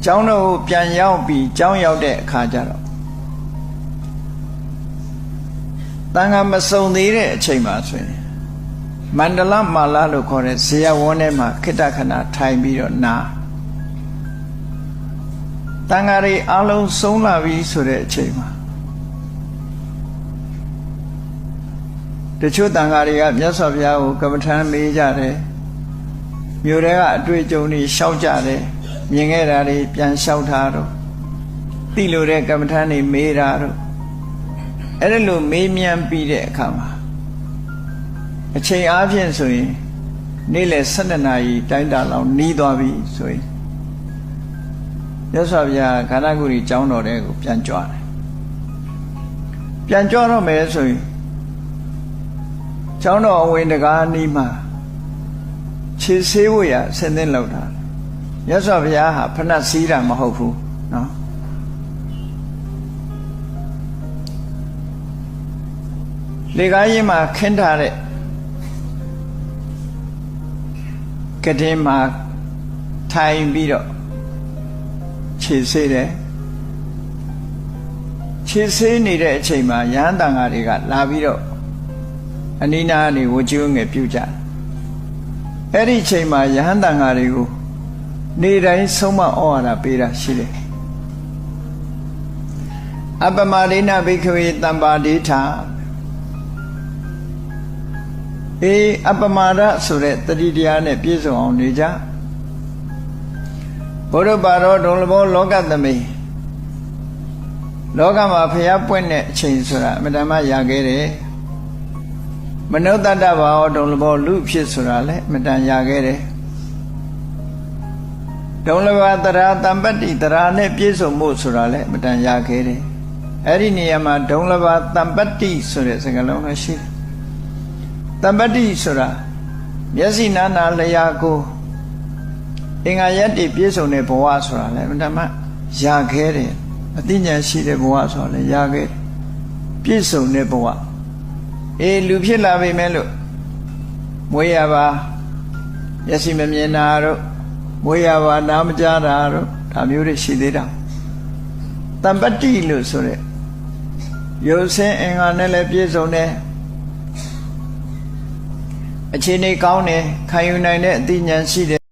ကျောင်းတော်ကိုပြန်ရောက်ပြီးကျောင်းရောက်တဲ့အခါကျတော့တန်ခါမစုံသေးတဲ့အချိန်မှာဆိုရင်မန္တလမာလာလို့ခေါ်တဲ့ဇေယဝန်းထဲမှာခိတ္တခဏထိုင်ပြီးတော့နာတန်ခါတွေအလုံးဆုံးလာပြီဆိုတဲ့အချိန်မှာတချို့တန်ခါတွေကမြတ်စွာဘုရားကိုကမ္မထမ်းမေးကြတယ်မြို့ထဲကအတွေ့အကြုံတွေရှောက်ကြတယ်မြင်ခဲ့တာတွေပြန်လျှောက်ထားတော့သိလို့တဲ့ကမ္မထမ်းတွေမေးတာတော့အဲ့ဒါလိုမေးမြန်းပြီးတဲ့အခါမှာအချိန်အားဖြင့်ဆိုရင်နေ့လယ်12နာရီတိုင်းတာလောက်နီးသွားပြီဆိုရင်မြတ်စွာဘုရားခန္ဓာကိုယ်ကြီးကျောင်းတော်ထဲကိုပြန်ကြွတယ်ပြန်ကြွတော့မယ်ဆိုရင်ကျောင်းတော်အဝင်တကားနီးမှာခြေဆေးဖို့ရဆင်းသင်းလောက်တာမြတ်စွာဘုရားဟာဖဏတ်စည်းတာမဟုတ်ဘူးနော်လေကားရင်မှာခင်းထားတဲ့ကတင်မှာထိုင်ပြီးတော့ခြေဆေးတယ်ခြေဆေးနေတဲ့အချိန်မှာရဟန်းတန်ဃာတွေကလာပြီးတော့အနိနာကနေဝကျွငယ်ပြုကြအဲ့ဒီအချိန်မှာယဟန်တန်ဃာတွေကိုနေတိုင်းဆုံးမဩဝါဒပေးတာရှိတယ်အပမဒိနဘိခဝေတံပါဒိဋ္ဌာအပမဒဆိုတဲ့တတိတရားနဲ့ပြည့်စုံအောင်နေကြဘုရားပါတော်ဒုံလဘောလောကသမိလောကမှာဖျားပွင့်တဲ့အချိန်ဆိုတာအမြဲတမ်းရခဲ့တယ်မနုဿတ္တဘာဝဒုံလဘောလူဖြစ်ဆိုတာလည်းအမြဲတမ်းရခဲ့တယ်ဒုံလဘတရာတံပတ္တိတရာနဲ့ပြည့်စုံမှုဆိုတာလည်းအမြဲတမ်းရခဲ့တယ်အဲ့ဒီနေရာမှာဒုံလဘတံပတ္တိဆိုတဲ့စကားလုံးလည်းရှိတယ်တံပတ္တိဆိုတာမျက်စိနာနာလျာကိုအင်္ဂါရက်တွေပြည့်စုံတဲ့ဘဝဆိုတာလည်းအမှန်တမ်းရခဲ့တယ်အသိဉာဏ်ရှိတဲ့ဘဝဆိုတာလည်းရခဲ့တယ်ပြည့်စုံတဲ့ဘဝလူဖြစ်လာပြီမဲ့လို့မွေးရပါမျက်စိမမြင်တာတို့မွေးရပါနားမကြားတာတို့ဒါမျိုးတွေရှိသေးတာတံပတ္တိလို့ဆိုတဲ့ရုပ်ဆင်းအင်္ဂါနဲ့လည်းပြည့်စုံတယ်အခြေအနေကောင်းတယ်ခံယူနိုင်တဲ့အသိဉာဏ်ရှိတယ်